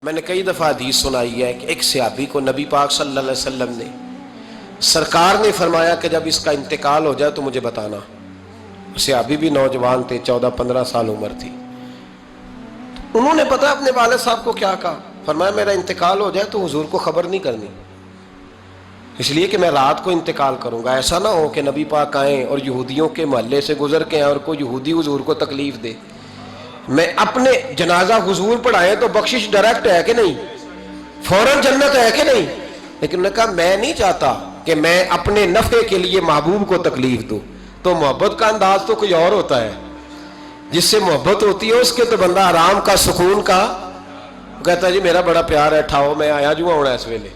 میں نے کئی دفعہ حدیث سنائی ہے کہ ایک صحابی کو نبی پاک صلی اللہ علیہ وسلم نے سرکار نے فرمایا کہ جب اس کا انتقال ہو جائے تو مجھے بتانا. صحابی بھی نوجوان تھے، 14-15 سال عمر تھی. انہوں نے پتا اپنے والد صاحب کو کیا کہا، فرمایا میرا انتقال ہو جائے تو حضور کو خبر نہیں کرنی، اس لیے کہ میں رات کو انتقال کروں گا. ایسا نہ ہو کہ نبی پاک آئیں اور یہودیوں کے محلے سے گزر کے آئیں اور کوئی یہودی حضور کو تکلیف دے. میں اپنے جنازہ حضور پڑھائیں تو بخشش ڈائریکٹ ہے کہ نہیں، فوراً جنت ہے کہ نہیں. لیکن انہوں نے کہا میں نہیں چاہتا کہ میں اپنے نفع کے لیے محبوب کو تکلیف دوں. تو محبت کا انداز تو کوئی اور ہوتا ہے، جس سے محبت ہوتی ہے اس کے تو بندہ آرام کا، سکون کا کہتا ہے جی میرا بڑا پیار ہے، ٹھاؤ میں آیا جو ہونا اس ویلے،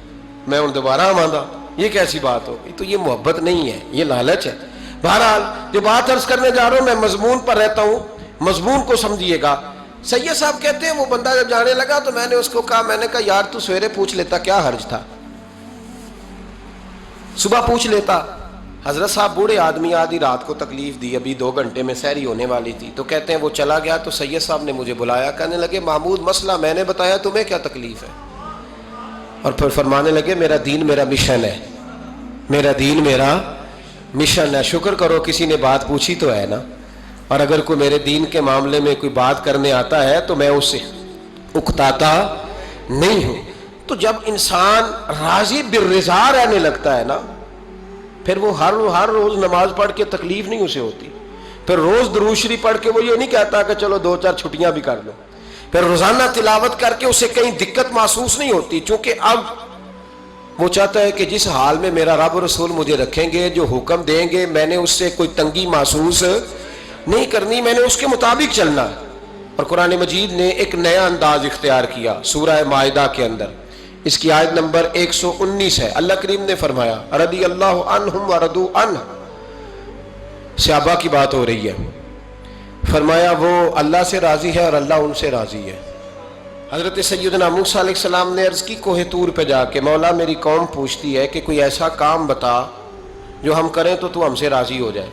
میں ہوں دوبارہ آماندہ. یہ کیسی بات ہوگی؟ تو یہ محبت نہیں ہے، یہ لالچ ہے. بہرحال جو بات عرض کرنے جا رہا ہوں، میں مضمون پر رہتا ہوں، مضمون کو سمجھیے گا. سید صاحب کہتے ہیں وہ بندہ جب جانے لگا تو میں نے اس کو کہا، میں نے کہا یار تو سویرے پوچھ لیتا، کیا حرج تھا، صبح پوچھ لیتا. حضرت صاحب بوڑھے آدمی، آدھی رات کو تکلیف دی، ابھی 2 گھنٹے میں سحری ہونے والی تھی. تو کہتے ہیں وہ چلا گیا تو سید صاحب نے مجھے بلایا، کہنے لگے محمود مسئلہ میں نے بتایا، تمہیں کیا تکلیف ہے؟ اور پھر فرمانے لگے میرا دین میرا مشن ہے، میرا دین میرا مشن ہے. شکر کرو کسی نے بات پوچھی تو ہے نا. اور اگر کوئی میرے دین کے معاملے میں کوئی بات کرنے آتا ہے تو میں اس سے اکتاتا نہیں ہوں. تو جب انسان راضی بالرضا رہنے لگتا ہے نا، پھر وہ ہر روز نماز پڑھ کے تکلیف نہیں اسے ہوتی. پھر روز درود شریف پڑھ کے وہ یہ نہیں کہتا کہ چلو 2-4 چھٹیاں بھی کر لو. پھر روزانہ تلاوت کر کے اسے کہیں دقت محسوس نہیں ہوتی، چونکہ اب وہ چاہتا ہے کہ جس حال میں میرا رب رسول مجھے رکھیں گے، جو حکم دیں گے، میں نے اس سے کوئی تنگی محسوس نہیں کرنی، میں نے اس کے مطابق چلنا. اور قرآن مجید نے ایک نیا انداز اختیار کیا سورہ مائدہ کے اندر. اس کی آیت نمبر 119 ہے. اللہ کریم نے فرمایا رضی اللہ عنہم ورضوا عنہ، صحابہ کی بات ہو رہی ہے. فرمایا وہ اللہ سے راضی ہے اور اللہ ان سے راضی ہے. حضرت سیدنا موسیٰ علیہ السلام نے عرض کی کوہ طور پہ جا کے، مولا میری قوم پوچھتی ہے کہ کوئی ایسا کام بتا جو ہم کریں تو تو ہم سے راضی ہو جائے.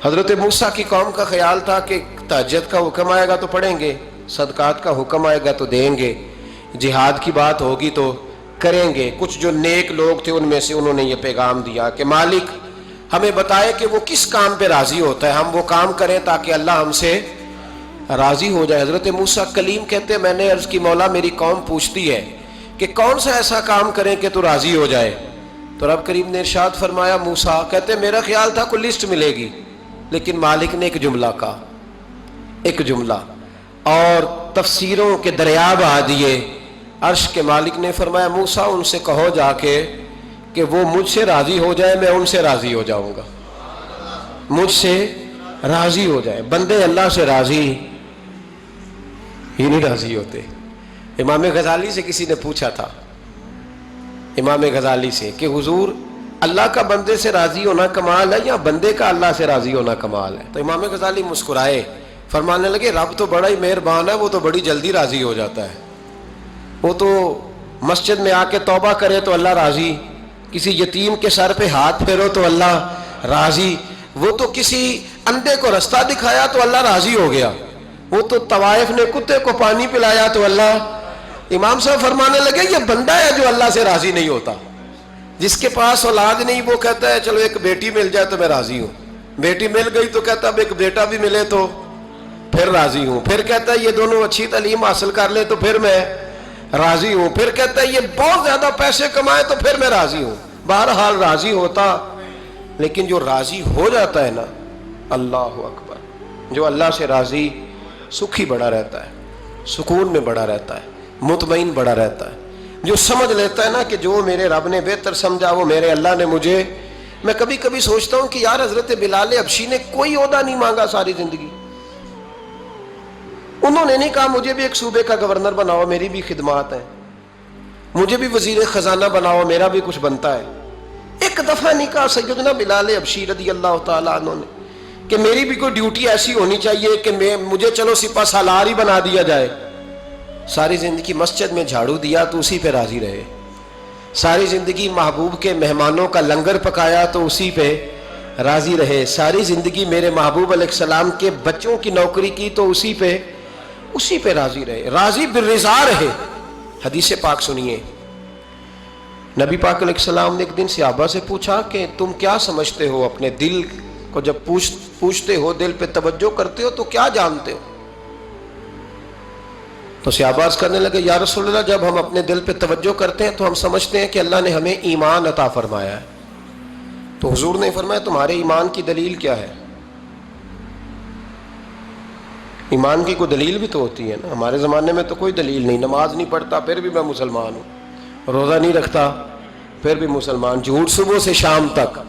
حضرت موسیٰ کی قوم کا خیال تھا کہ تہجد کا حکم آئے گا تو پڑھیں گے، صدقات کا حکم آئے گا تو دیں گے، جہاد کی بات ہوگی تو کریں گے. کچھ جو نیک لوگ تھے ان میں سے انہوں نے یہ پیغام دیا کہ مالک ہمیں بتائے کہ وہ کس کام پہ راضی ہوتا ہے، ہم وہ کام کریں تاکہ اللہ ہم سے راضی ہو جائے. حضرت موسیٰ کلیم کہتے ہیں میں نے عرض کی مولا میری قوم پوچھتی ہے کہ کون سا ایسا کام کریں کہ تو راضی ہو جائے. تو رب کریم نے ارشاد فرمایا موسیٰ، کہتے میرا خیال تھا کوئی لسٹ ملے گی، لیکن مالک نے ایک جملہ کہا، ایک جملہ، اور تفسیروں کے دریا بہا دیے. عرش کے مالک نے فرمایا موسیٰ ان سے کہو جا کے کہ وہ مجھ سے راضی ہو جائے، میں ان سے راضی ہو جاؤں گا، مجھ سے راضی ہو جائے. بندے اللہ سے راضی ہی نہیں راضی ہوتے. امام غزالی سے کسی نے پوچھا تھا، امام غزالی سے، کہ حضور اللہ کا بندے سے راضی ہونا کمال ہے یا بندے کا اللہ سے راضی ہونا کمال ہے؟ تو امام غزالی مسکرائے، فرمانے لگے رب تو بڑا ہی مہربان ہے، وہ تو بڑی جلدی راضی ہو جاتا ہے. وہ تو مسجد میں آ کے توبہ کرے تو اللہ راضی، کسی یتیم کے سر پہ ہاتھ پھیرو تو اللہ راضی، وہ تو کسی اندھے کو رستہ دکھایا تو اللہ راضی ہو گیا، وہ تو طوائف نے کتے کو پانی پلایا تو اللہ. امام صاحب فرمانے لگے یہ بندہ ہے جو اللہ سے راضی نہیں ہوتا. جس کے پاس اولاد نہیں وہ کہتا ہے چلو ایک بیٹی مل جائے تو میں راضی ہوں، بیٹی مل گئی تو کہتا اب ایک بیٹا بھی ملے تو پھر راضی ہوں، پھر کہتا ہے یہ دونوں اچھی تعلیم حاصل کر لیں تو پھر میں راضی ہوں، پھر کہتا ہے یہ بہت زیادہ پیسے کمائے تو پھر میں راضی ہوں. بہرحال راضی ہوتا، لیکن جو راضی ہو جاتا ہے نا، اللہ اکبر، جو اللہ سے راضی سکھی بڑا رہتا ہے، سکون میں بڑا رہتا ہے، مطمئن بڑا رہتا ہے. جو سمجھ لیتا ہے نا کہ جو میرے رب نے بہتر سمجھا وہ میرے اللہ نے مجھے. میں کبھی کبھی سوچتا ہوں کہ یار حضرت بلال حبشی نے کوئی عہدہ نہیں مانگا ساری زندگی، انہوں نے نہیں کہا مجھے بھی ایک صوبے کا گورنر بناؤ میری بھی خدمات ہیں، مجھے بھی وزیر خزانہ بناؤ میرا بھی کچھ بنتا ہے. ایک دفعہ نہیں کہا سیدنا بلال حبشی رضی اللہ تعالیٰ عنہ نے کہ میری بھی کوئی ڈیوٹی ایسی ہونی چاہیے کہ مجھے چلو سپہ سالار ہی بنا دیا جائے. ساری زندگی مسجد میں جھاڑو دیا تو اسی پہ راضی رہے، ساری زندگی محبوب کے مہمانوں کا لنگر پکایا تو اسی پہ راضی رہے، ساری زندگی میرے محبوب علیہ السلام کے بچوں کی نوکری کی تو اسی پہ اسی پہ راضی رہے، راضی بالرضا رہے۔ حدیث پاک سنیے، نبی پاک علیہ السلام نے ایک دن صحابہ سے پوچھا کہ تم کیا سمجھتے ہو، اپنے دل کو جب پوچھتے ہو، دل پہ توجہ کرتے ہو تو کیا جانتے ہو؟ تو صحابہ عرض کرنے لگے یا رسول اللہ، جب ہم اپنے دل پہ توجہ کرتے ہیں تو ہم سمجھتے ہیں کہ اللہ نے ہمیں ایمان عطا فرمایا ہے۔ تو حضور نے فرمایا تمہارے ایمان کی دلیل کیا ہے؟ ایمان کی کوئی دلیل بھی تو ہوتی ہے نا۔ ہمارے زمانے میں تو کوئی دلیل نہیں، نماز نہیں پڑھتا پھر بھی میں مسلمان ہوں، روزہ نہیں رکھتا پھر بھی مسلمان، جھوٹ صبح سے شام تک،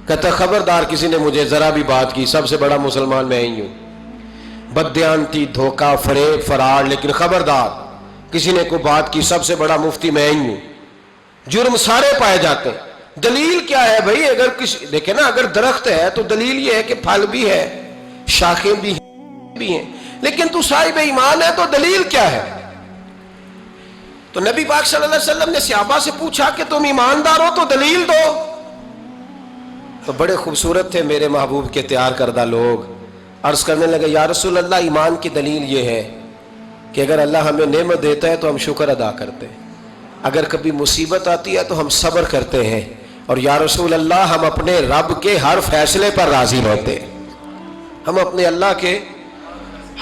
کہتا خبردار کسی نے مجھے ذرا بھی بات کی سب سے بڑا مسلمان میں ہی ہوں، بددیانتی، دھوکہ، فریب، فرار، لیکن خبردار کسی نے کوئی بات کی سب سے بڑا مفتی میں ہی ہوں۔ جرم سارے پائے جاتے ہیں، دلیل کیا ہے بھائی؟ اگر کسی دیکھیں نا، اگر درخت ہے تو دلیل یہ ہے کہ پھل بھی ہے، شاخیں بھی ہیں، لیکن تو صاحب ایمان ہے تو دلیل کیا ہے؟ تو نبی پاک صلی اللہ علیہ وسلم نے صحابہ سے پوچھا کہ تم ایماندار ہو تو دلیل دو۔ تو بڑے خوبصورت تھے میرے محبوب کے تیار کردہ لوگ، عرض کرنے لگے یا رسول اللہ، ایمان کی دلیل یہ ہے کہ اگر اللہ ہمیں نعمت دیتا ہے تو ہم شکر ادا کرتے ہیں، اگر کبھی مصیبت آتی ہے تو ہم صبر کرتے ہیں، اور یا رسول اللہ ہم اپنے رب کے ہر فیصلے پر راضی ہوتے ہیں، ہم اپنے اللہ کے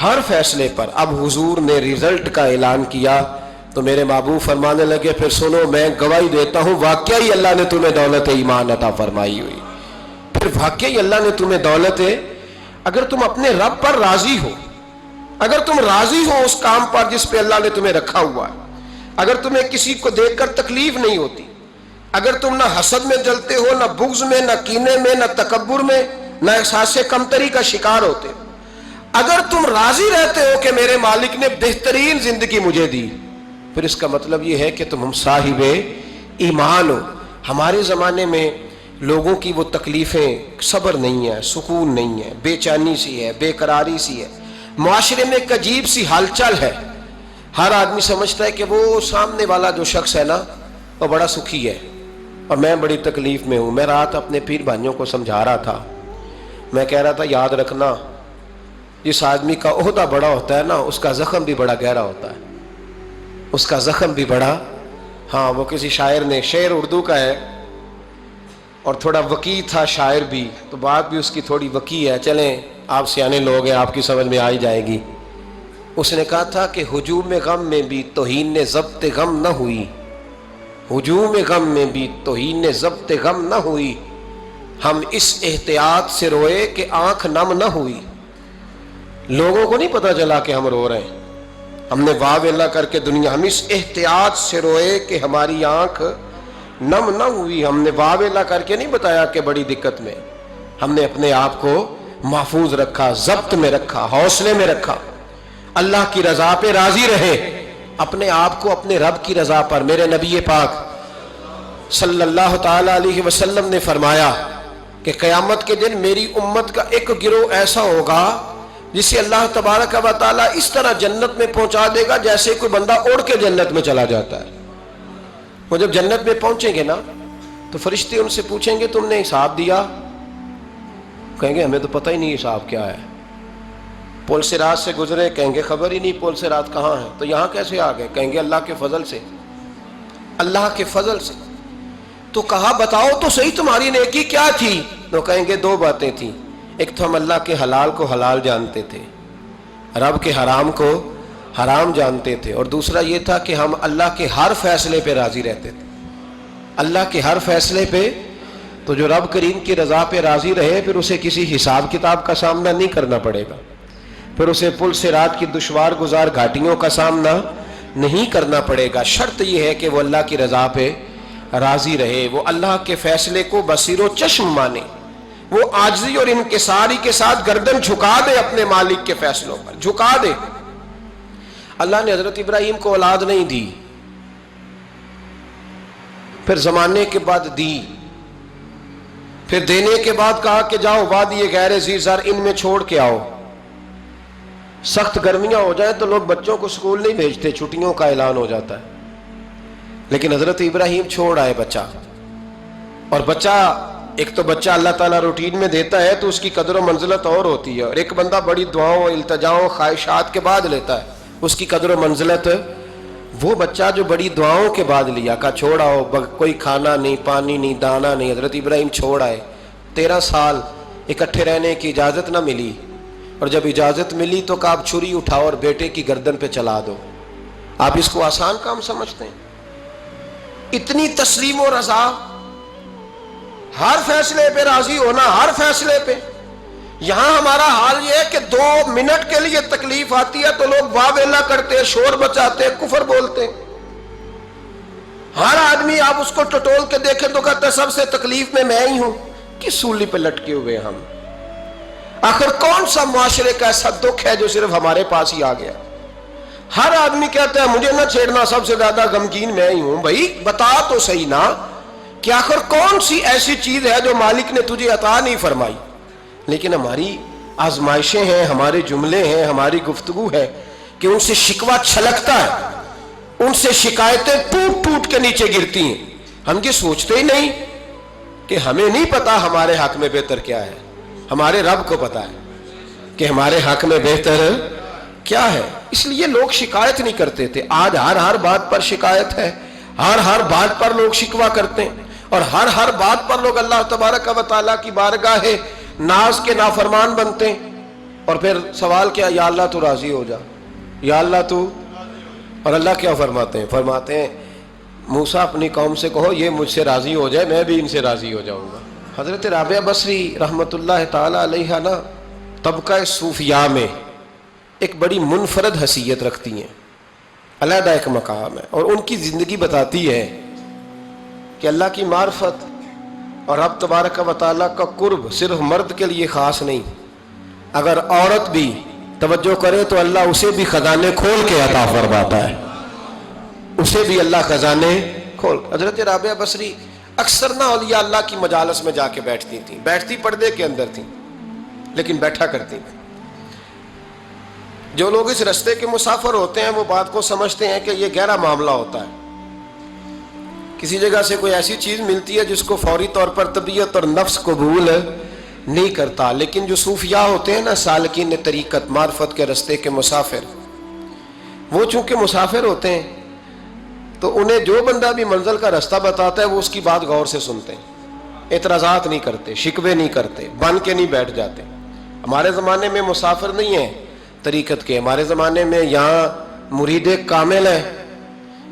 ہر فیصلے پر۔ اب حضور نے رزلٹ کا اعلان کیا تو میرے محبوب فرمانے لگے پھر سنو، میں گواہی دیتا ہوں واقعی اللہ نے تمہیں دولت ایمان عطا فرمائی ہوئی، پھر واقعی اللہ نے تمہیں دولت ہے۔ اگر تم اپنے رب پر راضی ہو، اگر تم راضی ہو اس کام پر جس پہ اللہ نے تمہیں رکھا ہوا ہے، اگر تمہیں کسی کو دیکھ کر تکلیف نہیں ہوتی، اگر تم نہ حسد میں جلتے ہو، نہ بغض میں، نہ کینے میں، نہ تکبر میں، نہ احساس کمتری کا شکار ہوتے ہو، اگر تم راضی رہتے ہو کہ میرے مالک نے بہترین زندگی مجھے دی، پھر اس کا مطلب یہ ہے کہ تم صاحب ایمان ہو۔ ہمارے زمانے میں لوگوں کی وہ تکلیفیں، صبر نہیں ہے، سکون نہیں ہے، بے چینی سی ہے، بے قراری سی ہے، معاشرے میں ایک عجیب سی ہلچل ہے۔ ہر آدمی سمجھتا ہے کہ وہ سامنے والا جو شخص ہے نا وہ بڑا سکھی ہے اور میں بڑی تکلیف میں ہوں۔ میں رات اپنے پیر بھائیوں کو سمجھا رہا تھا، میں کہہ رہا تھا یاد رکھنا جس آدمی کا عہدہ بڑا ہوتا ہے نا اس کا زخم بھی بڑا گہرا ہوتا ہے، اس کا زخم بھی بڑا۔ ہاں وہ کسی شاعر نے، شعر اردو کا ہے اور تھوڑا وقی تھا شاعر بھی، تو بات بھی اس کی تھوڑی وقی ہے، چلیں آپ سیانے لوگ ہیں آپ کی سمجھ میں آ ہی جائے گی۔ اس نے کہا تھا کہ ہجوم غم میں بھی توہین ضبط غم نہ ہوئی، ہجوم غم میں بھی توہین ضبط غم نہ ہوئی، ہم اس احتیاط سے روئے کہ آنکھ نم نہ ہوئی۔ لوگوں کو نہیں پتا چلا کہ ہم رو رہے ہیں، ہم نے واہ ویلا کر کے دنیا، ہم اس احتیاط سے روئے کہ ہماری آنکھ نم نہ ہوئی، ہم نے واہ ویلا کر کے نہیں بتایا کہ بڑی دقت میں، ہم نے اپنے آپ کو محفوظ رکھا، ضبط میں رکھا، حوصلے میں رکھا، اللہ کی رضا پہ راضی رہے، اپنے آپ کو اپنے رب کی رضا پر۔ میرے نبی پاک صلی اللہ تعالی علیہ وسلم نے فرمایا کہ قیامت کے دن میری امت کا ایک گروہ ایسا ہوگا جسے اللہ تبارک و تعالیٰ اس طرح جنت میں پہنچا دے گا جیسے کوئی بندہ اڑ کے جنت میں چلا جاتا ہے۔ وہ جب جنت میں پہنچیں گے نا تو فرشتے ان سے پوچھیں گے تم نے حساب دیا؟ کہیں گے ہمیں تو پتہ ہی نہیں حساب کیا ہے۔ پل صراط سے گزرے، کہیں گے خبر ہی نہیں پل صراط کہاں ہے، تو یہاں کیسے آ گئے؟ کہیں گے اللہ کے فضل سے، اللہ کے فضل سے۔ تو کہا بتاؤ تو صحیح تمہاری نیکی کیا تھی؟ تو کہیں گے دو باتیں تھیں، ایک تو ہم اللہ کے حلال کو حلال جانتے تھے، رب کے حرام کو حرام جانتے تھے، اور دوسرا یہ تھا کہ ہم اللہ کے ہر فیصلے پہ راضی رہتے تھے، اللہ کے ہر فیصلے پہ۔ تو جو رب کریم کی رضا پہ راضی رہے پھر اسے کسی حساب کتاب کا سامنا نہیں کرنا پڑے گا، پھر اسے پل صراط کی دشوار گزار گھاٹیوں کا سامنا نہیں کرنا پڑے گا۔ شرط یہ ہے کہ وہ اللہ کی رضا پہ راضی رہے، وہ اللہ کے فیصلے کو بصیر و چشم مانے، وہ عاجزی اور انکساری کے ساتھ گردن جھکا دے، اپنے مالک کے فیصلوں پر جھکا دے۔ اللہ نے حضرت ابراہیم کو اولاد نہیں دی، پھر زمانے کے بعد دی، پھر دینے کے بعد کہا کہ جاؤ وادی غیر ذی زرع ان میں چھوڑ کے آؤ۔ سخت گرمیاں ہو جائیں تو لوگ بچوں کو اسکول نہیں بھیجتے، چھٹیوں کا اعلان ہو جاتا ہے، لیکن حضرت ابراہیم چھوڑ آئے بچہ، اور بچہ ایک تو بچہ اللہ تعالیٰ روٹین میں دیتا ہے تو اس کی قدر و منزلت اور ہوتی ہے، اور ایک بندہ بڑی دعاؤں التجاؤں خواہشات کے بعد لیتا ہے، اس کی قدر و منزلت وہ بچہ جو بڑی دعاؤں کے بعد لیا، کہا چھوڑا ہو، کوئی کھانا نہیں، پانی نہیں، دانا نہیں، حضرت ابراہیم چھوڑ آئے، 13 سال اکٹھے رہنے کی اجازت نہ ملی، اور جب اجازت ملی تو کہا اب چھری اٹھاؤ اور بیٹے کی گردن پہ چلا دو۔ آپ اس کو آسان کام سمجھتے ہیں؟ اتنی تسلیم و رضا، ہر فیصلے پہ راضی ہونا، ہر فیصلے پہ۔ یہاں ہمارا حال یہ ہے کہ 2 منٹ کے لیے تکلیف آتی ہے تو لوگ واہ ویلا کرتے، شور بچاتے، کفر بولتے۔ ہر آدمی آپ اس کو ٹٹول کے دیکھیں تو کہتا ہے سب سے تکلیف میں ہی ہوں۔ کس سولی پہ لٹکے ہوئے ہم؟ آخر کون سا معاشرے کا ایسا دکھ ہے جو صرف ہمارے پاس ہی آ گیا؟ ہر آدمی کہتا ہے مجھے نہ چھیڑنا، سب سے زیادہ غمگین میں ہی ہوں۔ بھائی بتا تو صحیح نا کہ آخر کون سی ایسی چیز ہے جو مالک نے تجھے عطا نہیں فرمائی؟ لیکن ہماری آزمائشیں ہیں، ہمارے جملے ہیں، ہماری گفتگو ہے کہ ان سے شکوہ چھلکتا ہے، ان سے شکایتیں ٹوٹ ٹوٹ کے نیچے گرتی ہیں۔ ہم یہ سوچتے ہی نہیں کہ ہمیں نہیں پتا ہمارے حق میں بہتر کیا ہے، ہمارے رب کو پتا ہے کہ ہمارے حق میں بہتر کیا ہے۔ اس لیے لوگ شکایت نہیں کرتے تھے، آج ہر بات پر شکایت ہے، ہر بات پر لوگ شکوہ کرتے ہیں، اور ہر بات پر لوگ اللہ تبارک و تعالیٰ کی بارگاہ ناز کے نافرمان بنتے ہیں۔ اور پھر سوال کیا، یا اللہ تو راضی ہو جا، یا اللہ تو، اور اللہ کیا فرماتے ہیں موسیٰ اپنی قوم سے کہو یہ مجھ سے راضی ہو جائے میں بھی ان سے راضی ہو جاؤں گا۔ حضرت رابعہ بصری رحمۃ اللہ تعالی علیہ نا طبقہ صوفیاء میں ایک بڑی منفرد حیثیت رکھتی ہیں، علیحدہ ایک مقام ہے، اور ان کی زندگی بتاتی ہے کہ اللہ کی معرفت اور رب تبارک و تعالیٰ کا قرب صرف مرد کے لیے خاص نہیں، اگر عورت بھی توجہ کرے تو اللہ اسے بھی خزانے کھول کے عطا فرماتا ہے، اسے بھی اللہ خزانے کھول۔ حضرت رابعہ بصری اکثر نہ اولیاء اللہ کی مجالس میں جا کے بیٹھتی تھیں، بیٹھتی پردے کے اندر تھیں لیکن بیٹھا کرتی تھیں۔ جو لوگ اس رستے کے مسافر ہوتے ہیں وہ بات کو سمجھتے ہیں کہ یہ گہرا معاملہ ہوتا ہے، کسی جگہ سے کوئی ایسی چیز ملتی ہے جس کو فوری طور پر طبیعت اور نفس قبول نہیں کرتا، لیکن جو صوفیاء ہوتے ہیں نا، سالکین طریقت، معرفت کے رستے کے مسافر، وہ چونکہ مسافر ہوتے ہیں تو انہیں جو بندہ بھی منزل کا رستہ بتاتا ہے وہ اس کی بات غور سے سنتے ہیں، اعتراضات نہیں کرتے، شکوے نہیں کرتے، بن کے نہیں بیٹھ جاتے۔ ہمارے زمانے میں مسافر نہیں ہیں طریقت کے، ہمارے زمانے میں یہاں مرید کامل ہیں،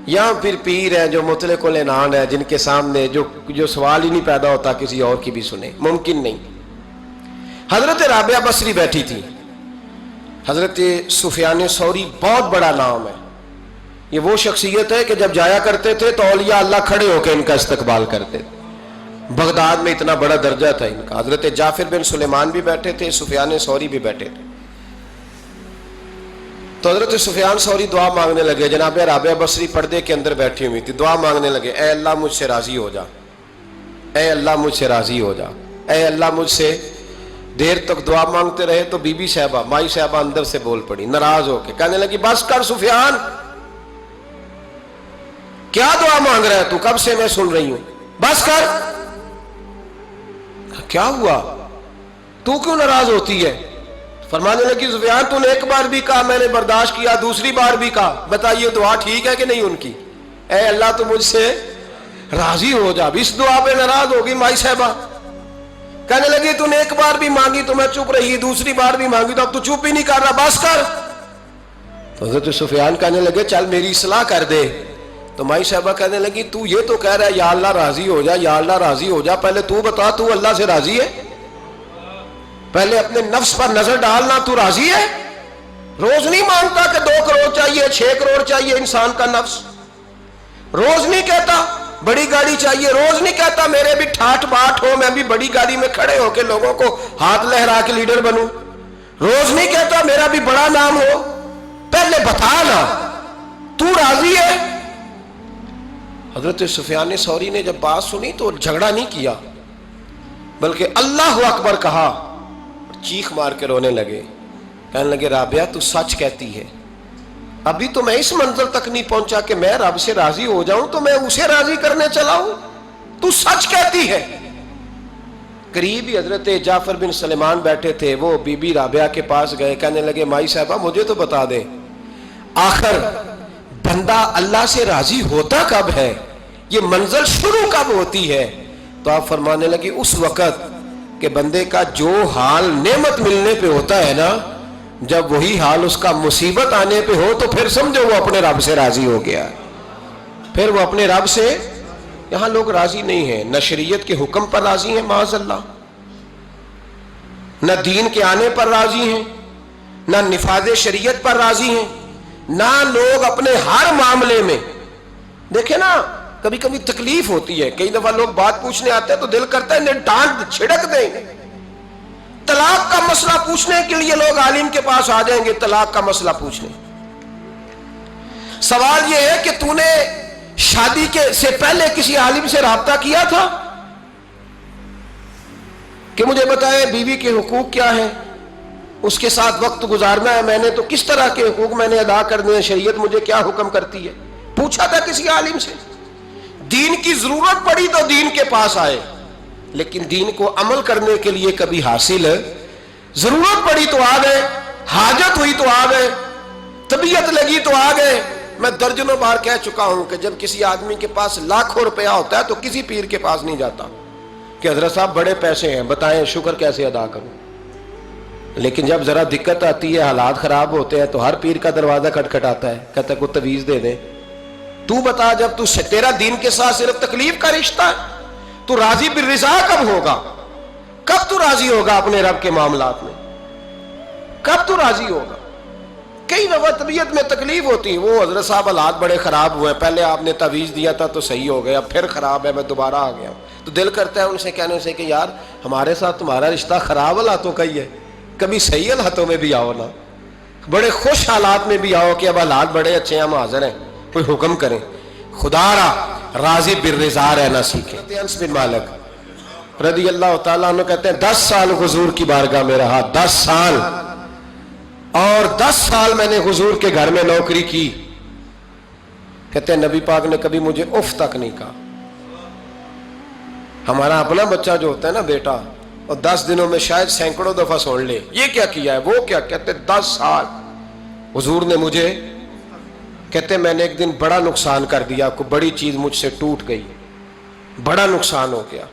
یا پھر پیر ہیں جو مطلق العنان ہے، جن کے سامنے جو سوال ہی نہیں پیدا ہوتا کسی اور کی بھی سنے، ممکن نہیں۔ حضرت رابعہ بصری بیٹھی تھی، حضرت سفیان ثوری بہت بڑا نام ہے، یہ وہ شخصیت ہے کہ جب جایا کرتے تھے تو اولیاء اللہ کھڑے ہو کے ان کا استقبال کرتے تھے، بغداد میں اتنا بڑا درجہ تھا ان کا۔ حضرت جعفر بن سلیمان بھی بیٹھے تھے، سفیان ثوری بھی بیٹھے تھے، تو حضرت سفیان ثوری دعا مانگنے لگے، جناب رابعہ بصری پردے کے اندر بیٹھی ہوئی تھی، دعا مانگنے لگے، اے اللہ مجھ سے راضی ہو جا، اے اللہ مجھ سے راضی ہو جا، اے اللہ مجھ سے۔ دیر تک دعا مانگتے رہے تو بی بی صاحبہ، مائی صاحبہ اندر سے بول پڑی ناراض ہو کے، کہنے لگی بس کر سفیان، کیا دعا مانگ رہا ہے تو، کب سے میں سن رہی ہوں، بس کر۔ کیا ہوا، تو کیوں ناراض ہوتی ہے؟ فرمانے لگی سفیان تو نے ایک بار بھی کہا میں نے برداشت کیا، دوسری بار بھی کہا، بتائیے دعا ٹھیک ہے کہ نہیں ان کی؟ اے اللہ تو مجھ سے راضی ہو جا، اس دعا پہ ناراض ہوگی مائی صاحبہ، کہنے لگی تو نے ایک بار بھی مانگی تو میں چپ رہی، دوسری بار بھی مانگی تو اب تو چپ ہی نہیں کر رہا، بس کر۔ تو حضرت سفیان کہنے لگے چل میری اصلاح کر دے، تو مائی صاحبہ کہنے لگی تو یہ تو کہہ رہا ہے یا اللہ راضی ہو جا، یا اللہ راضی ہو جا، پہلے تو بتا تو اللہ سے راضی ہے؟ پہلے اپنے نفس پر نظر ڈالنا، تو راضی ہے؟ روز نہیں مانگتا کہ 2 کروڑ چاہیے، 6 کروڑ چاہیے انسان کا نفس، روز نہیں کہتا بڑی گاڑی چاہیے، روز نہیں کہتا میرے بھی ٹھاٹ باٹ ہو، میں بھی بڑی گاڑی میں کھڑے ہو کے لوگوں کو ہاتھ لہرا کے لیڈر بنوں، روز نہیں کہتا میرا بھی بڑا نام ہو، پہلے بتا نا تو راضی ہے؟ حضرت سفیان ثوری نے جب بات سنی تو جھگڑا نہیں کیا بلکہ اللہ اکبر کہا، چیخ مار کے رونے لگے، کہنے لگے رابعہ تو سچ کہتی ہے، ابھی تو میں اس منزل تک نہیں پہنچا کہ میں رب سے راضی ہو جاؤں تو میں اسے راضی کرنے چلا ہوں، تو سچ کہتی ہے۔ قریب ہی حضرت جعفر بن سلیمان بیٹھے تھے، وہ بی بی رابعہ کے پاس گئے، کہنے لگے مائی صاحبہ مجھے تو بتا دیں آخر بندہ اللہ سے راضی ہوتا کب ہے، یہ منزل شروع کب ہوتی ہے؟ تو آپ فرمانے لگے اس وقت کہ بندے کا جو حال نعمت ملنے پہ ہوتا ہے نا، جب وہی حال اس کا مصیبت آنے پہ ہو تو پھر سمجھو وہ اپنے رب سے راضی ہو گیا، پھر وہ اپنے رب سے۔ یہاں لوگ راضی نہیں ہیں، نہ شریعت کے حکم پر راضی ہیں معاذ اللہ، نہ دین کے آنے پر راضی ہیں، نہ نفاذ شریعت پر راضی ہیں، نہ لوگ اپنے ہر معاملے میں۔ دیکھیں نا کبھی کبھی تکلیف ہوتی ہے، کئی دفعہ لوگ بات پوچھنے آتے ہیں تو دل کرتا ہے انہیں ڈانٹ چھڑک دیں گے۔ طلاق کا مسئلہ پوچھنے کے لیے لوگ عالم کے پاس آ جائیں گے، طلاق کا مسئلہ پوچھنے۔ سوال یہ ہے کہ تو نے شادی سے پہلے کسی عالم سے رابطہ کیا تھا کہ مجھے بتائے بیوی کے حقوق کیا ہیں، اس کے ساتھ وقت گزارنا ہے میں نے تو کس طرح کے حقوق میں نے ادا کرنے ہیں، شریعت مجھے کیا حکم کرتی ہے؟ پوچھا تھا کسی عالم سے؟ دین کی ضرورت پڑی تو دین کے پاس آئے، لیکن دین کو عمل کرنے کے لیے کبھی حاصل ضرورت پڑی تو آ گئے، حاجت ہوئی تو آ گئے، طبیعت لگی تو آ گئے۔ میں درجنوں بار کہہ چکا ہوں کہ جب کسی آدمی کے پاس لاکھوں روپیہ ہوتا ہے تو کسی پیر کے پاس نہیں جاتا کہ حضرت صاحب بڑے پیسے ہیں بتائیں شکر کیسے ادا کروں، لیکن جب ذرا دقت آتی ہے، حالات خراب ہوتے ہیں تو ہر پیر کا دروازہ کھٹکھٹاتا ہے، کہتا ہے کوئی تعویذ دے دیں۔ تو بتا جب تو تیرا دین کے ساتھ صرف تکلیف کا رشتہ ہے تو راضی بالرضا کب ہوگا؟ کب تو راضی ہوگا اپنے رب کے معاملات میں؟ کب تو راضی ہوگا؟ کئی دفعہ طبیعت میں تکلیف ہوتی ہے، وہ حضرت صاحب حالات بڑے خراب ہوئے، پہلے آپ نے تعویذ دیا تھا تو صحیح ہو گیا، پھر خراب ہے میں دوبارہ آ گیا ہوں، تو دل کرتا ہے ان سے کہنے سے کہ یار ہمارے ساتھ تمہارا رشتہ خراب حالاتوں کا ہی ہے، کبھی صحیح حالاتوں میں بھی آؤ نا، بڑے خوش حالات میں بھی آؤ کہ اب حالات بڑے اچھے ہیں ہم حاضر ہیں، کوئی حکم کریں۔ خدا را راضی بالرضا رہنا سیکھیں۔ انس بن مالک رضی اللہ تعالیٰ عنہ کہتے ہیں 10 سال حضور کی بارگاہ میں رہا، 10 سال، اور 10 سال میں نے حضور کے گھر میں نوکری کی۔ کہتے ہیں نبی پاک نے کبھی مجھے اف تک نہیں کہا۔ ہمارا اپنا بچہ جو ہوتا ہے نا بیٹا، اور 10 دنوں میں شاید سینکڑوں دفعہ سن لے یہ کیا کیا ہے وہ کیا، کہتے 10 سال حضور نے مجھے، کہتے میں نے ایک دن بڑا نقصان کر دیا، کوئی بڑی چیز مجھ سے ٹوٹ گئی، بڑا نقصان ہو گیا۔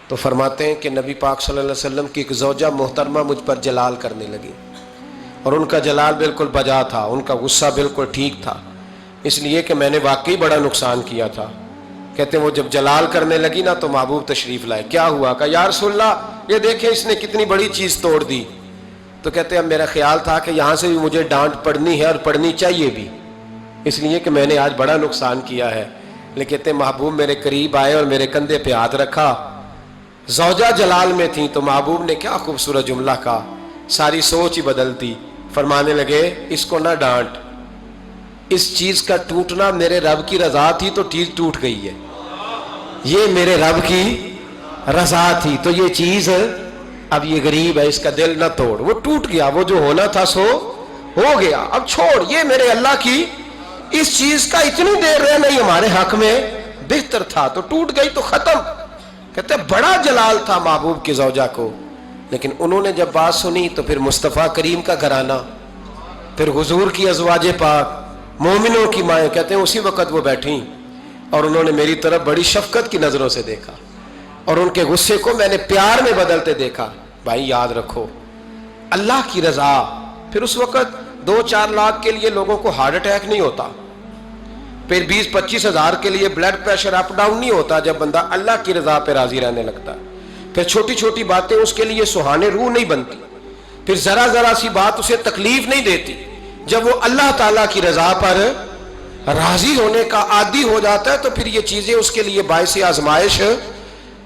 تو فرماتے ہیں کہ نبی پاک صلی اللہ علیہ وسلم کی ایک زوجہ محترمہ مجھ پر جلال کرنے لگی، اور ان کا جلال بالکل بجا تھا، ان کا غصہ بالکل ٹھیک تھا، اس لیے کہ میں نے واقعی بڑا نقصان کیا تھا۔ کہتے ہیں وہ جب جلال کرنے لگی نا تو محبوب تشریف لائے، کیا ہوا؟ کہا یا رسول اللہ یہ دیکھیں اس نے کتنی بڑی چیز توڑ دی۔ تو کہتے ہیں اب میرا خیال تھا کہ یہاں سے بھی مجھے ڈانٹ پڑنی ہے اور پڑنی چاہیے بھی، اس لیے کہ میں نے آج بڑا نقصان کیا ہے۔ لیکن کہتے ہیں محبوب میرے قریب آئے اور میرے کندھے پہ ہاتھ رکھا، زوجہ جلال میں تھی تو محبوب نے کیا خوبصورت جملہ کہا، ساری سوچ ہی بدل دی۔ فرمانے لگے اس کو نہ ڈانٹ، اس چیز کا ٹوٹنا میرے رب کی رضا تھی تو چیز ٹوٹ گئی ہے، یہ میرے رب کی رضا تھی تو یہ چیز اب یہ غریب ہے اس کا دل نہ توڑ، وہ ٹوٹ گیا، وہ جو ہونا تھا سو ہو گیا، اب چھوڑ، یہ میرے اللہ کی اس چیز کا اتنی دیر رہنا ہی ہمارے حق میں بہتر تھا، تو ٹوٹ گئی تو ختم۔ کہتے بڑا جلال تھا محبوب کی زوجہ کو، لیکن انہوں نے جب بات سنی تو پھر مصطفیٰ کریم کا گھرانہ، پھر حضور کی ازواج پاک مومنوں کی مائیں، کہتے ہیں اسی وقت وہ بیٹھیں اور انہوں نے میری طرف بڑی شفقت کی نظروں سے دیکھا اور ان کے غصے کو میں نے پیار میں بدلتے دیکھا۔ بھائی یاد رکھو اللہ کی رضا، پھر اس وقت 2-4 لاکھ کے لیے لوگوں کو ہارٹ اٹیک نہیں ہوتا، پھر 20-25 ہزار کے لیے بلڈ پریشر اپ ڈاؤن نہیں ہوتا جب بندہ اللہ کی رضا پہ راضی رہنے لگتا ہے، پھر چھوٹی چھوٹی باتیں اس کے لیے سہانے روح نہیں بنتی، پھر ذرا ذرا سی بات اسے تکلیف نہیں دیتی، جب وہ اللہ تعالیٰ کی رضا پر راضی ہونے کا عادی ہو جاتا ہے تو پھر یہ چیزیں اس کے لیے باعث آزمائش